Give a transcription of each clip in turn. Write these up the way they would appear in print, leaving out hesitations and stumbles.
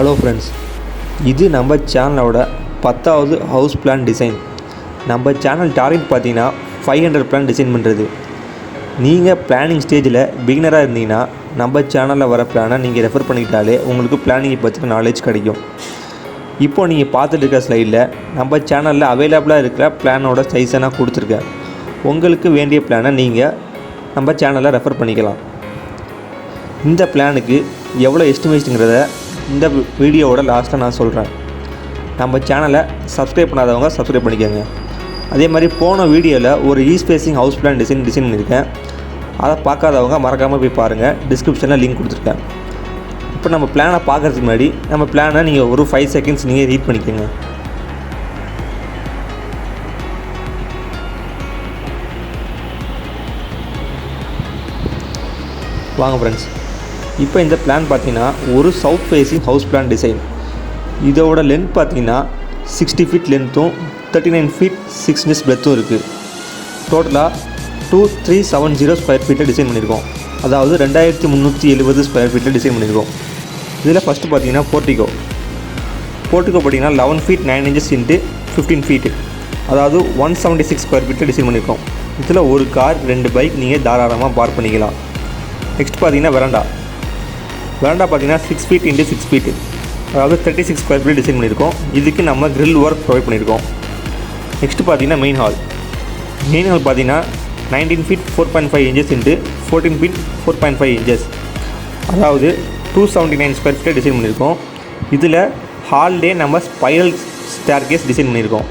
Hello friends, இது நம்ம சேனலோட 10வது ஹவுஸ் பிளான் டிசைன். நம்ம சேனல் டார்கெட் பார்த்தீங்கன்னா 500 பிளான் டிசைன் பண்ணுறது. நீங்கள் பிளானிங் ஸ்டேஜில் பிகினராக இருந்தீங்கன்னா நம்ம சேனலில் வர பிளானை நீங்கள் ரெஃபர் பண்ணிக்கிட்டாலே உங்களுக்கு பிளானிங்கை பற்றின நாலேஜ் கிடைக்கும். இப்போது நீங்கள் பார்த்துட்டு இருக்க ஸ்லைடில் நம்ம சேனலில் அவைலபிளாக இருக்கிற பிளானோட சைஸை நான் கொடுத்துருக்கேன். உங்களுக்கு வேண்டிய பிளானை நீங்கள் நம்ம சேனலில் ரெஃபர் பண்ணிக்கலாம். இந்த பிளானுக்கு எவ்வளோ எஸ்டிமேஷனுங்கிறத இந்த வீடியோவோட லாஸ்ட்டில் நான் சொல்கிறேன். நம்ம சேனலை சப்ஸ்கிரைப் பண்ணாதவங்க சப்ஸ்கிரைப் பண்ணிக்கோங்க. அதே மாதிரி போன வீடியோவில் ஒரு east facing house plan design பண்ணியிருக்கேன். அதை பார்க்காதவங்க மறக்காமல் போய் பாருங்கள். டிஸ்கிரிப்ஷனில் லிங்க் கொடுத்துருக்கேன். இப்போ நம்ம பிளானை பார்க்குறதுக்கு முன்னாடி நம்ம பிளானை நீங்கள் ஒரு 5 செகண்ட்ஸ் நீங்கள் ரீட் பண்ணிக்கோங்க. வாங்க ஃப்ரெண்ட்ஸ், இப்போ இந்த பிளான் பார்த்தீங்கன்னா ஒரு south facing house plan design. இதோட லென்த் பார்த்தீங்கன்னா 60 ஃபீட் லென்த்தும் 39 ஃபீட் 6 இன்ச்சஸ் பிரெத்தும் இருக்குது. டோட்டலாக 2370 ஸ்கொயர் ஃபீட்டை டிசைன் பண்ணியிருக்கோம். அதாவது 2370 ஸ்கொயர் ஃபீட்டில் டிசைன் பண்ணியிருக்கோம். இதில் ஃபஸ்ட்டு பார்த்தீங்கன்னா போர்ட்டிகோ பார்த்தீங்கன்னா 11 ஃபீட் 9 இன்ச்சஸ் இன்ட்டு 15 ஃபீட்டு, அதாவது 176 ஸ்கொயர் ஃபீட்டில் டிசைன் பண்ணியிருக்கோம். இதில் ஒரு கார் 2 பைக் நீங்கள் தாராளமாக பார்க் பண்ணிக்கலாம். நெக்ஸ்ட் பார்த்தீங்கன்னா வெராண்டா பார்த்தீங்கன்னா 6 ஃபீட் இன்ட்டு 6 ஃபீட்டு, அதாவது 36 ஸ்கொயர் ஃபீட் டிசைன் பண்ணியிருக்கோம். இதுக்கு நம்ம கிரில் ஒர்க் ப்ரொவைட் பண்ணியிருக்கோம். நெக்ஸ்ட்டு பார்த்தீங்கன்னா மெயின் ஹால் பார்த்தீங்கன்னா 19 feet 4.5 inches into 14 feet 4.5 inches, அதாவது 279 ஸ்கொயர் ஃபீட்டை டிசைன் பண்ணியிருக்கோம். இதில் ஹால்லே நம்ம ஸ்பைரல் ஸ்டேர்கேஸ் டிசைன் பண்ணியிருக்கோம்.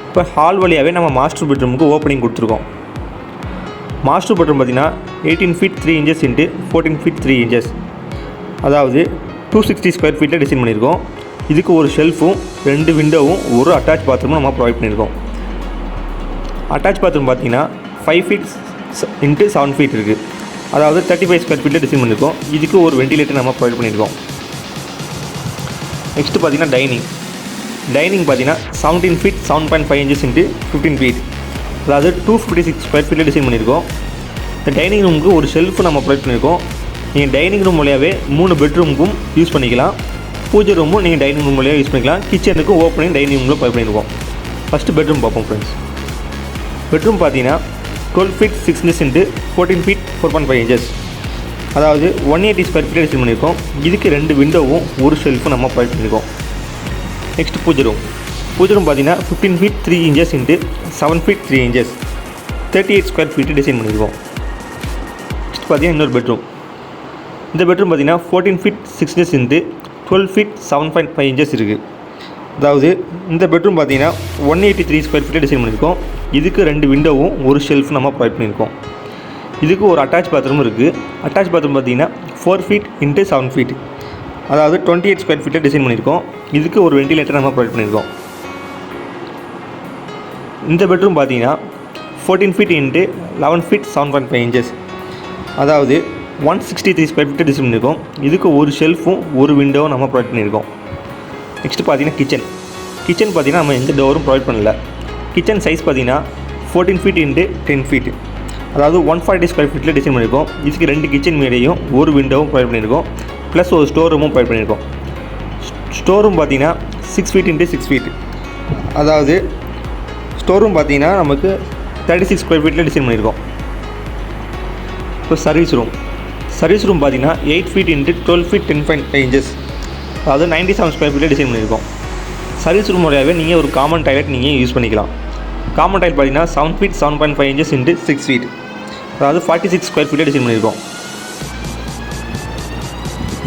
இப்போ ஹால் வழியாகவே நம்ம மாஸ்டர் பெட்ரூமுக்கு ஓப்பனிங் கொடுத்துருக்கோம். மாஸ்டர் பெட்ரூம் பார்த்தீங்கன்னா 18 feet 3 inches into 14 feet 3 inches, அதாவது 260 ஸ்கொயர் ஃபீட்டில் டிசைன் பண்ணியிருக்கோம். இதுக்கு ஒரு ஷெல்ஃபும் 2 விண்டோவும் ஒரு அட்டாச் பாத்ரூமும் நம்ம ப்ரொவைட் பண்ணியிருக்கோம். அட்டாச் பாத்ரூம் பார்த்தீங்கன்னா 5 ஃபீட் இன்ட்டு 7 ஃபீட் இருக்குது, அதாவது 35 ஸ்கொயர் ஃபீட்டில் டிசைன் பண்ணியிருக்கோம். இதுக்கு ஒரு வெண்டிலேட்டர் நம்ம ப்ரொவைட் பண்ணியிருக்கோம். நெக்ஸ்ட்டு பார்த்தீங்கன்னா டைனிங் பார்த்தீங்கன்னா 17 ஃபீட் 7.5 இன்ச்சஸ் இன்ட்டு 15 ஃபீட், அதாவது 256 ஸ்கொயர் ஃபீட்டில் டிசைன் பண்ணியிருக்கோம். இந்த டைனிங் ரூமுக்கு ஒரு ஷெல்ஃபு நம்ம ப்ரொவைட் பண்ணியிருக்கோம். நீங்கள் டைனிங் ரூம் வழியாகவே 3 பெட்ரூமுக்கும் யூஸ் பண்ணிக்கலாம். பூஜை ரூமும் நீங்கள் டைனிங் ரூம் வழியாக யூஸ் பண்ணிக்கலாம். கிச்சனுக்கும் ஓப்பனிங் டைனிங் ரூமில் ப்ரொவைட் பண்ணியிருக்கோம். ஃபஸ்ட்டு பெட்ரூம் பார்ப்போம் ஃப்ரெண்ட்ஸ். பெட்ரூம் பார்த்தீங்கன்னா 12 feet 6 inches into 14 feet 4.5 inches, அதாவது 180 ஸ்கொயர் ஃபீட்டில் டிசைன் பண்ணியிருக்கோம். இதுக்கு 2 விண்டோவும் ஒரு ஷெல்ஃபும் நம்ம ப்ரொவைட் பண்ணியிருக்கோம். நெக்ஸ்ட் பூஜை ரூம் பார்த்தீங்கன்னா 15 feet 3 inches into 7 feet 3 inches, 38 square feet design பண்ணியிருக்கோம். நெக்ஸ்ட் பார்த்தீங்கன்னா இன்னொரு பெட்ரூம். இந்த பெட்ரூம் பார்த்தீங்கன்னா 14 feet 6 inches into 12 feet 7.5 inches இருக்குது, அதாவது இந்த பெட்ரூம் பார்த்தீங்கன்னா 183 ஸ்கொயர் ஃபீட்டில் டிசைன் பண்ணியிருக்கோம். இதுக்கு 2 விண்டோவும் ஒரு ஷெல்ஃப் நம்ம ப்ரொவைட் பண்ணியிருக்கோம். இதுக்கு ஒரு அட்டாச் பாத்ரூம் இருக்குது. அட்டாச் பாத்ரூம் பார்த்தீங்கன்னா 4 ஃபீட் இன்ட்டு 7 ஃபீட், அதாவது 28 ஸ்கொயர் ஃபீட்டில் டிசைன் பண்ணியிருக்கோம். இதுக்கு ஒரு வெண்டிலேட்டர் நம்ம ப்ரொவைட் பண்ணியிருக்கோம். இந்த பெட்ரூம் பார்த்தீங்கன்னா 14 ஃபீட் இன்ட்டு 11 ஃபீட் 7.5 இன்ச்சஸ், அதாவது 163 ஸ்கொயர் ஃபீட்டை டிசைன் பண்ணியிருக்கோம். இதுக்கு ஒரு ஷெல்ஃபும் ஒரு விண்டோவும் நம்ம ப்ரொவைட் பண்ணியிருக்கோம். நெக்ஸ்ட்டு பார்த்தீங்கன்னா கிச்சன் பார்த்தீங்கன்னா நம்ம எந்த டோரும் ப்ரொவைட் பண்ணல. கிச்சன் சைஸ் பார்த்தீங்கன்னா 14 ஃபீட் இன்ட்டு 10 ஃபீட், அதாவது 140 ஸ்கொயர் ஃபீட்டில் டிசைன் பண்ணியிருக்கோம். இதுக்கு 2 கிச்சன் மேலேயும் ஒரு விண்டோவும் ப்ரொவைட் பண்ணியிருக்கோம், ப்ளஸ் ஒரு ஸ்டோர் ரூமும் ப்ரொவைட் பண்ணியிருக்கோம். ஸ்டோர் ரூம் பார்த்தீங்கன்னா 6 ஃபீட் இன்ட்டு 6 ஃபீட், அதாவது ஸ்டோர் ரூம் பார்த்தீங்கன்னா நமக்கு 36 ஸ்கொயர் ஃபீட்டில் டிசைன் பண்ணியிருக்கோம். இப்போ சர்வீஸ் ரூம் பார்த்தீங்கன்னா 8 ஃபீட் இன்ட்டு 12 ஃபீட் 10.5 இன்ச்சஸ், அதாவது 97 ஸ்கொயர் ஃபீட்டில் டிசைன் பண்ணியிருக்கோம். சர்வீஸ் ரூம் வழியாகவே நீங்கள் ஒரு காமன் டாய்லெட் நீங்கள் யூஸ் பண்ணிக்கலாம். காமன் டாய்லெட் பார்த்தீங்கன்னா 7 ஃபீட் 7.5 இன்ச்சஸ் இன்ட்டு 6 ஃபீட், அதாவது 46 ஸ்கொயர் ஃபீட்டில் டிசைன் பண்ணியிருக்கோம்.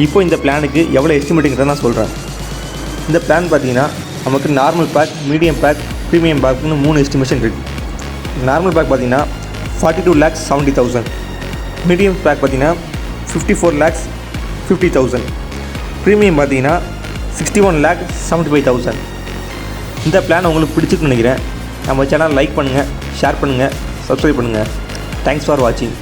இப்போ இந்த பிளானுக்கு எவ்வளோ எஸ்டிமேட்டுங்கிறத நான் சொல்கிறேன். இந்த பிளான் பார்த்தீங்கன்னா நமக்கு normal pack, medium pack, premium பேக்னு 3 எஸ்டிமேஷன் இருக்குது. நார்மல் பேக் பார்த்தீங்கன்னா 42,70,000, மீடியம் பேக் பார்த்தீங்கன்னா 54,50,000, ப்ரீமியம் பார்த்தீங்கன்னா 61,75,000. இந்த பிளான் உங்களுக்கு பிடிச்சிருக்குன்னு நினைக்கிறேன். நம்ம சேனல் லைக் பண்ணுங்கள், ஷேர் பண்ணுங்கள், சப்ஸ்கிரைப் பண்ணுங்கள். தேங்க்ஸ் ஃபார் வாட்சிங்.